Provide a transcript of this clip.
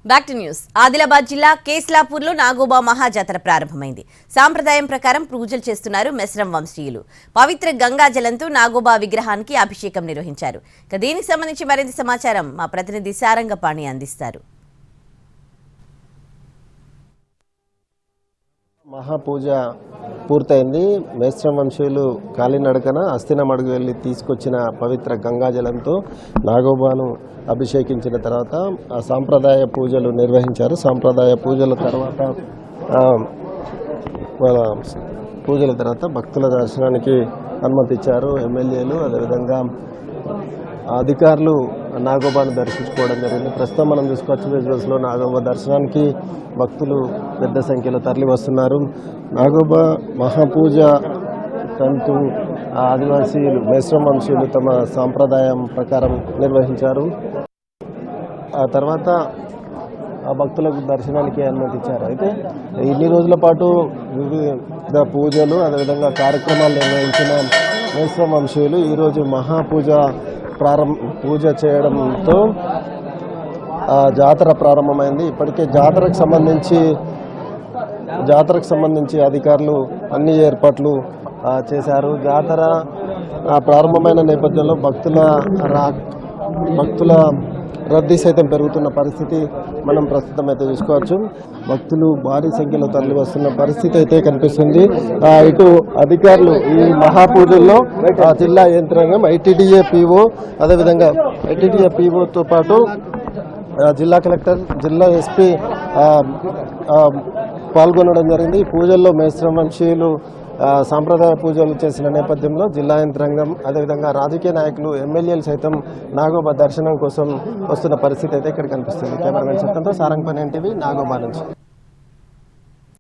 Back to news. Adilabad జిల్లా కేస్లాపూర్లో నాగోబా మహాజాతర ప్రారంభమైంది. సాంప్రదాయం ప్రకారం పూజలు చేస్తున్నారు మెస్రం వంశీయులు. పవిత్ర గంగాజలంతో నాగోబా విగ్రహానికి అభిషేకం నిర్వహించారు. దీనికి సంబంధించి మరింత సమాచారం మా ప్రతినిధి సారంగపాణి అందిస్తారు. మహాపూజ పూర్తయింది. మేస్రం వంశీయులు కాలినడకన అస్థినమడుగు వెళ్ళి తీసుకొచ్చిన పవిత్ర గంగాజలంతో నాగోబాను అభిషేకించిన తర్వాత సాంప్రదాయ పూజలు నిర్వహించారు. సాంప్రదాయ పూజల తర్వాత భక్తుల దర్శనానికి అనుమతిచ్చారు ఎమ్మెల్యేలు. అదేవిధంగా అధికారులు నాగోబాను దర్శించుకోవడం జరిగింది. ప్రస్తుతం మనం చూసుకోవచ్చు విజువల్స్లో నాగోబా దర్శనానికి భక్తులు పెద్ద సంఖ్యలో తరలి వస్తున్నారు. నాగోబా మహాపూజ తంతు ఆదివాసీలు మేస్రం వంశీయులు తమ సాంప్రదాయం ప్రకారం నిర్వహించారు. ఆ తర్వాత భక్తులకు దర్శనానికి అనుమతించారు. అయితే ఇన్ని రోజుల పాటు వివిధ పూజలు అదేవిధంగా కార్యక్రమాలు నిర్వహించిన మేస్రం వంశీయులు ఈరోజు మహాపూజ పూజ చేయడంతో జాతర ప్రారంభమైంది. ఇప్పటికే జాతరకు సంబంధించి అధికారులు అన్ని ఏర్పాట్లు చేశారు. జాతర ప్రారంభమైన నేపథ్యంలో భక్తుల రద్దీ సైతం పెరుగుతున్న పరిస్థితి మనం ప్రస్తుతం అయితే చూసుకోవచ్చు. భక్తులు భారీ సంఖ్యలో తరలి వస్తున్న పరిస్థితి అయితే కనిపిస్తుంది. ఇటు అధికారులు ఈ మహాపూజల్లో జిల్లా యంత్రాంగం ఐటీడీఏ పీఓ అదేవిధంగా ఐటీడీఏ పీఓతో పాటు జిల్లా కలెక్టర్ జిల్లా ఎస్పీ పాల్గొనడం జరిగింది. ఈ పూజల్లో మేస్రం వంశీయులు సాంప్రదాయ పూజలు చేసిన నేపథ్యంలో జిల్లా యంత్రాంగం అదేవిధంగా రాజకీయ నాయకులు ఎమ్మెల్యేలు సైతం నాగోబా దర్శనం కోసం వస్తున్న పరిస్థితి అయితే ఇక్కడ కనిపిస్తుంది. కెమెరామెన్ సత్యంతో సారంగపాణి ఎన్టీవీ నాగోబా నుంచి.